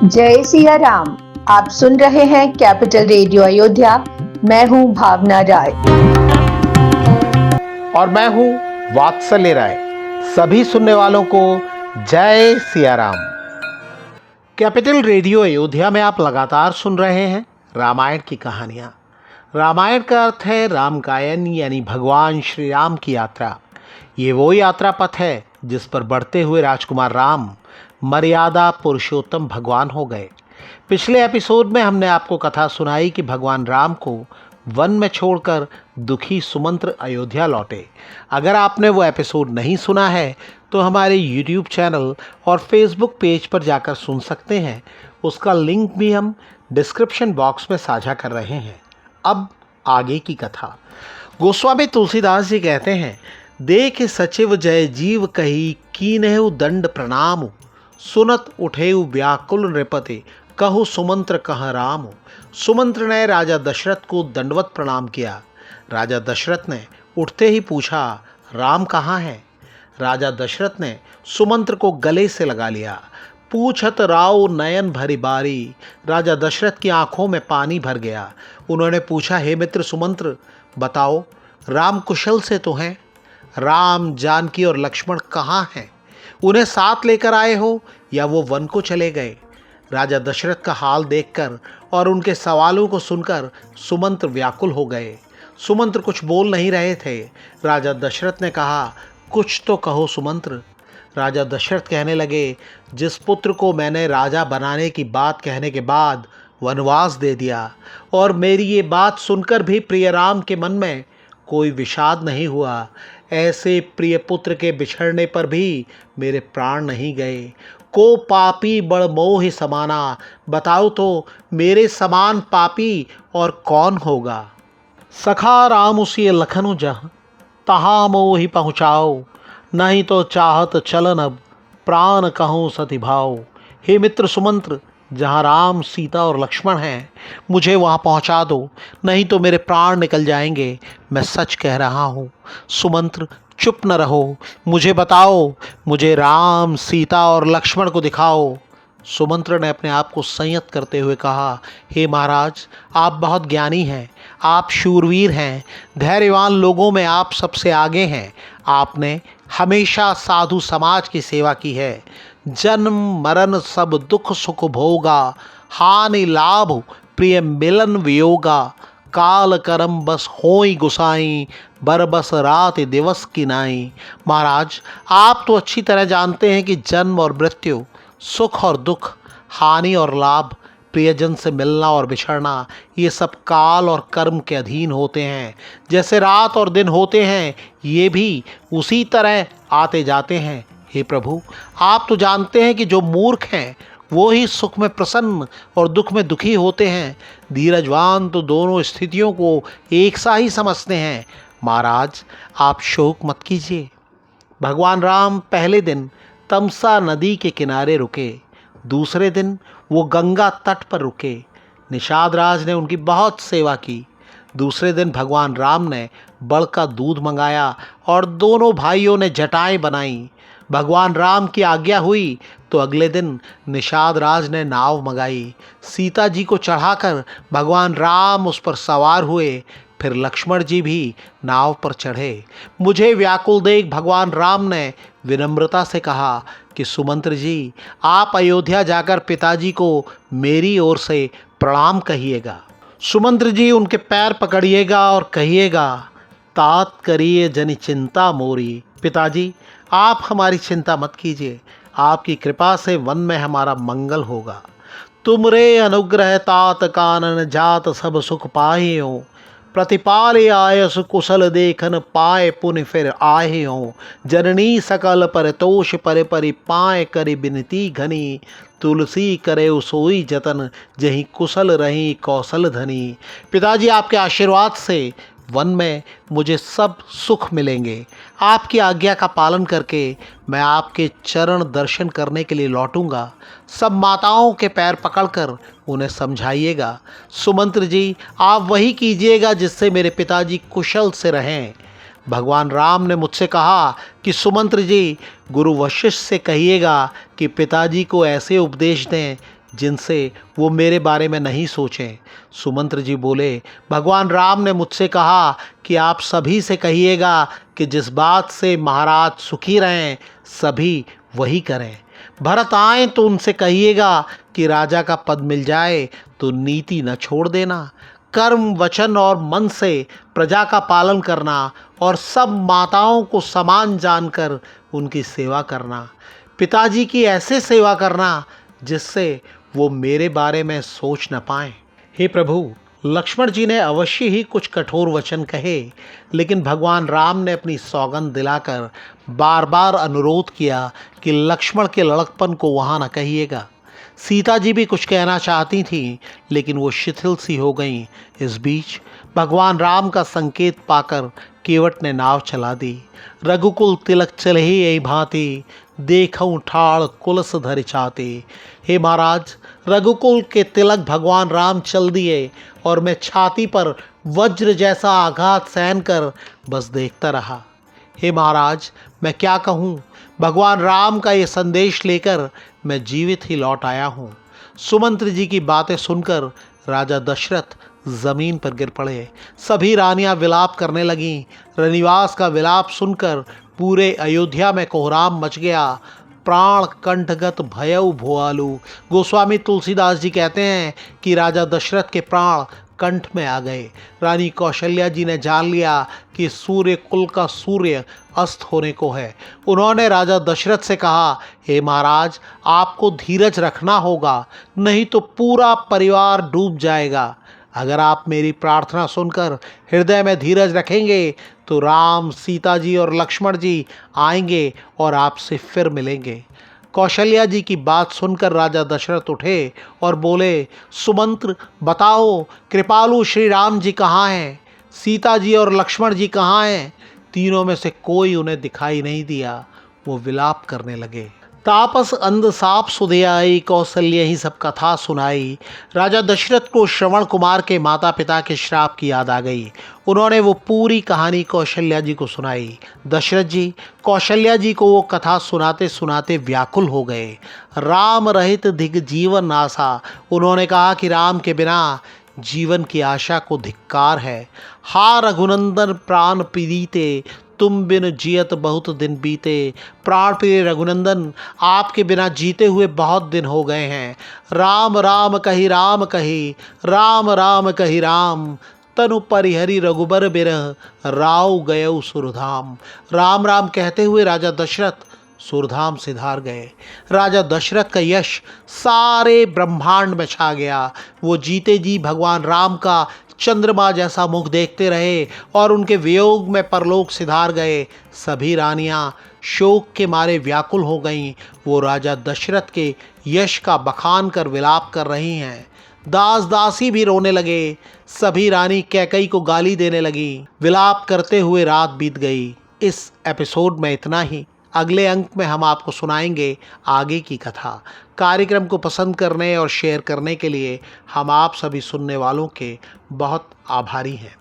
जय सिया राम। आप सुन रहे हैं कैपिटल रेडियो अयोध्या। मैं हूं भावना राय और मैं हूं वात्सल्य राय। सभी सुनने वालों को जय सिया राम। कैपिटल रेडियो अयोध्या में आप लगातार सुन रहे हैं रामायण की कहानियां। रामायण का अर्थ है राम गायन, यानी भगवान श्री राम की यात्रा। ये वो यात्रा पथ है जिस पर बढ़ते हुए राजकुमार राम मर्यादा पुरुषोत्तम भगवान हो गए। पिछले एपिसोड में हमने आपको कथा सुनाई कि भगवान राम को वन में छोड़कर दुखी सुमंत्र अयोध्या लौटे। अगर आपने वो एपिसोड नहीं सुना है तो हमारे YouTube चैनल और Facebook पेज पर जाकर सुन सकते हैं। उसका लिंक भी हम डिस्क्रिप्शन बॉक्स में साझा कर रहे हैं। अब आगे की कथा। गोस्वामी तुलसीदास जी कहते हैं, देख सचिव जय जीव कही कीन्हु दंड प्रणाम, सुनत उठेउ व्याकुल नृपति कहु सुमंत्र कह राम। सुमंत्र ने राजा दशरथ को दंडवत प्रणाम किया। राजा दशरथ ने उठते ही पूछा, राम कहाँ है? राजा दशरथ ने सुमंत्र को गले से लगा लिया। पूछत राव नयन भरी बारी, राजा दशरथ की आंखों में पानी भर गया। उन्होंने पूछा, हे मित्र सुमंत्र, बताओ राम कुशल से तो हैं? राम, जानकी और लक्ष्मण कहाँ हैं? उन्हें साथ लेकर आए हो या वो वन को चले गए? राजा दशरथ का हाल देखकर और उनके सवालों को सुनकर सुमंत्र व्याकुल हो गए। सुमंत्र कुछ बोल नहीं रहे थे। राजा दशरथ ने कहा, कुछ तो कहो सुमंत्र। राजा दशरथ कहने लगे, जिस पुत्र को मैंने राजा बनाने की बात कहने के बाद वनवास दे दिया और मेरी ये बात सुनकर भी प्रिय राम के मन में कोई विषाद नहीं हुआ, ऐसे प्रिय पुत्र के बिछड़ने पर भी मेरे प्राण नहीं गए। को पापी बड़ मोह समाना, बताओ तो मेरे समान पापी और कौन होगा? सखा राम उसी लखनु जह, तहाँ मोहि पहुँचाओ, नहीं तो चाहत चलन अब प्राण कहूँ सति भाव। हे मित्र सुमंत्र, जहाँ राम, सीता और लक्ष्मण हैं, मुझे वहाँ पहुँचा दो, नहीं तो मेरे प्राण निकल जाएंगे। मैं सच कह रहा हूँ। सुमंत्र, चुप न रहो, मुझे बताओ, मुझे राम, सीता और लक्ष्मण को दिखाओ। सुमंत्र ने अपने आप को संयत करते हुए कहा, हे महाराज, आप बहुत ज्ञानी हैं, आप शूरवीर हैं, धैर्यवान लोगों में आप सबसे आगे हैं। आपने हमेशा साधु समाज की सेवा की है। जन्म मरण सब दुख सुख भोगा, हानि लाभ प्रिय मिलन वियोगा। काल करम बस होई गुसाई, बरबस रात दिवस की नाई। महाराज, आप तो अच्छी तरह जानते हैं कि जन्म और मृत्यु, सुख और दुख, हानि और लाभ, प्रियजन से मिलना और बिछड़ना, ये सब काल और कर्म के अधीन होते हैं। जैसे रात और दिन होते हैं, ये भी उसी तरह आते जाते हैं। हे प्रभु, आप तो जानते हैं कि जो मूर्ख हैं वो ही सुख में प्रसन्न और दुख में दुखी होते हैं। धीरजवान तो दोनों स्थितियों को एक सा ही समझते हैं। महाराज, आप शोक मत कीजिए। भगवान राम पहले दिन तमसा नदी के किनारे रुके। दूसरे दिन वो गंगा तट पर रुके। निषाद राज ने उनकी बहुत सेवा की। दूसरे दिन भगवान राम ने बड़ का दूध मंगाया और दोनों भाइयों ने जटाएं बनाई। भगवान राम की आज्ञा हुई तो अगले दिन निषाद राज ने नाव मंगाई। सीता जी को चढ़ाकर भगवान राम उस पर सवार हुए। फिर लक्ष्मण जी भी नाव पर चढ़े। मुझे व्याकुल देख भगवान राम ने विनम्रता से कहा कि सुमंत्र जी, आप अयोध्या जाकर पिताजी को मेरी ओर से प्रणाम कहिएगा। सुमंत्र जी उनके पैर पकड़िएगा और कहिएगा, तात करिए जनि चिंता मोरी। पिताजी, आप हमारी चिंता मत कीजिए, आपकी कृपा से वन में हमारा मंगल होगा। तुमरे अनुग्रह तात कानन जात सब सुख पाए हो, प्रतिपाले आयस कुशल देखन पाए पुनि फिर आए हो। जननी सकल परितोष पर परि पाए करि बिनती घनी, तुलसी करे सोई जतन जही कुशल रही कौशल धनी। पिताजी, आपके आशीर्वाद से वन में मुझे सब सुख मिलेंगे। आपकी आज्ञा का पालन करके मैं आपके चरण दर्शन करने के लिए लौटूंगा। सब माताओं के पैर पकड़कर उन्हें समझाइएगा। सुमंत्र जी, आप वही कीजिएगा जिससे मेरे पिताजी कुशल से रहें। भगवान राम ने मुझसे कहा कि सुमंत्र जी, गुरु वशिष्ठ से कहिएगा कि पिताजी को ऐसे उपदेश दें जिनसे वो मेरे बारे में नहीं सोचें। सुमंत्र जी बोले, भगवान राम ने मुझसे कहा कि आप सभी से कहिएगा कि जिस बात से महाराज सुखी रहें सभी वही करें। भरत आए तो उनसे कहिएगा कि राजा का पद मिल जाए तो नीति न छोड़ देना। कर्म, वचन और मन से प्रजा का पालन करना और सब माताओं को समान जानकर उनकी सेवा करना। पिताजी की ऐसे सेवा करना जिससे वो मेरे बारे में सोच न पाएं। हे प्रभु, लक्ष्मण जी ने अवश्य ही कुछ कठोर वचन कहे, लेकिन भगवान राम ने अपनी सौगंध दिलाकर बार बार अनुरोध किया कि लक्ष्मण के लड़कपन को वहाँ न कहिएगा। सीता जी भी कुछ कहना चाहती थीं, लेकिन वो शिथिल सी हो गईं। इस बीच भगवान राम का संकेत पाकर केवट ने नाव चला दी। रघुकुल तिलक चले ही यही भांति, देखऊं ठाड़ कुलस धरि छाती। हे महाराज, रघुकुल के तिलक भगवान राम चल दिए और मैं छाती पर वज्र जैसा आघात सहन कर बस देखता रहा। हे महाराज, मैं क्या कहूँ, भगवान राम का ये संदेश लेकर मैं जीवित ही लौट आया हूँ। सुमंत्र जी की बातें सुनकर राजा दशरथ जमीन पर गिर पड़े। सभी रानियां विलाप करने लगीं। रनिवास का विलाप सुनकर पूरे अयोध्या में कोहराम मच गया। प्राण कंठगत भयउ भुआलु। गोस्वामी तुलसीदास जी कहते हैं कि राजा दशरथ के प्राण कंठ में आ गए। रानी कौशल्या जी ने जान लिया कि सूर्य कुल का सूर्य अस्त होने को है। उन्होंने राजा दशरथ से कहा, हे महाराज, आपको धीरज रखना होगा, नहीं तो पूरा परिवार डूब जाएगा। अगर आप मेरी प्रार्थना सुनकर हृदय में धीरज रखेंगे तो राम, सीता जी और लक्ष्मण जी आएंगे और आपसे फिर मिलेंगे। कौशल्या जी की बात सुनकर राजा दशरथ उठे और बोले, सुमंत्र, बताओ कृपालु श्री राम जी कहाँ हैं? सीता जी और लक्ष्मण जी कहाँ हैं? तीनों में से कोई उन्हें दिखाई नहीं दिया। वो विलाप करने लगे। तापस अंध साप सुधे आई, कौशल्य ही सब कथा सुनाई। राजा दशरथ को श्रवण कुमार के माता पिता के श्राप की याद आ गई। उन्होंने वो पूरी कहानी कौशल्या जी को सुनाई। दशरथ जी कौशल्या जी को वो कथा सुनाते सुनाते व्याकुल हो गए। राम रहित धिक जीवन आशा। उन्होंने कहा कि राम के बिना जीवन की आशा को धिक्कार है। हा रघुनंदन प्राण पीड़िते, तुम बिन जियत बहुत दिन बीते। प्राण प्रिय रघुनंदन, आपके बिना जीते हुए बहुत दिन हो गए हैं। राम राम कही राम कही, राम राम कही राम। तनु परिहरि रघुबर बिरह, राव गयउ सुरधाम। राम राम कहते हुए राजा दशरथ सुरधाम सिधार गए। राजा दशरथ का यश सारे ब्रह्मांड में छा गया। वो जीते जी भगवान राम का चंद्रमा जैसा मुख देखते रहे और उनके वियोग में परलोक सिधार गए। सभी रानियां शोक के मारे व्याकुल हो गईं। वो राजा दशरथ के यश का बखान कर विलाप कर रही हैं। दास दासी भी रोने लगे। सभी रानी कैकई को गाली देने लगी। विलाप करते हुए रात बीत गई। इस एपिसोड में इतना ही। अगले अंक में हम आपको सुनाएंगे आगे की कथा। कार्यक्रम को पसंद करने और शेयर करने के लिए हम आप सभी सुनने वालों के बहुत आभारी हैं।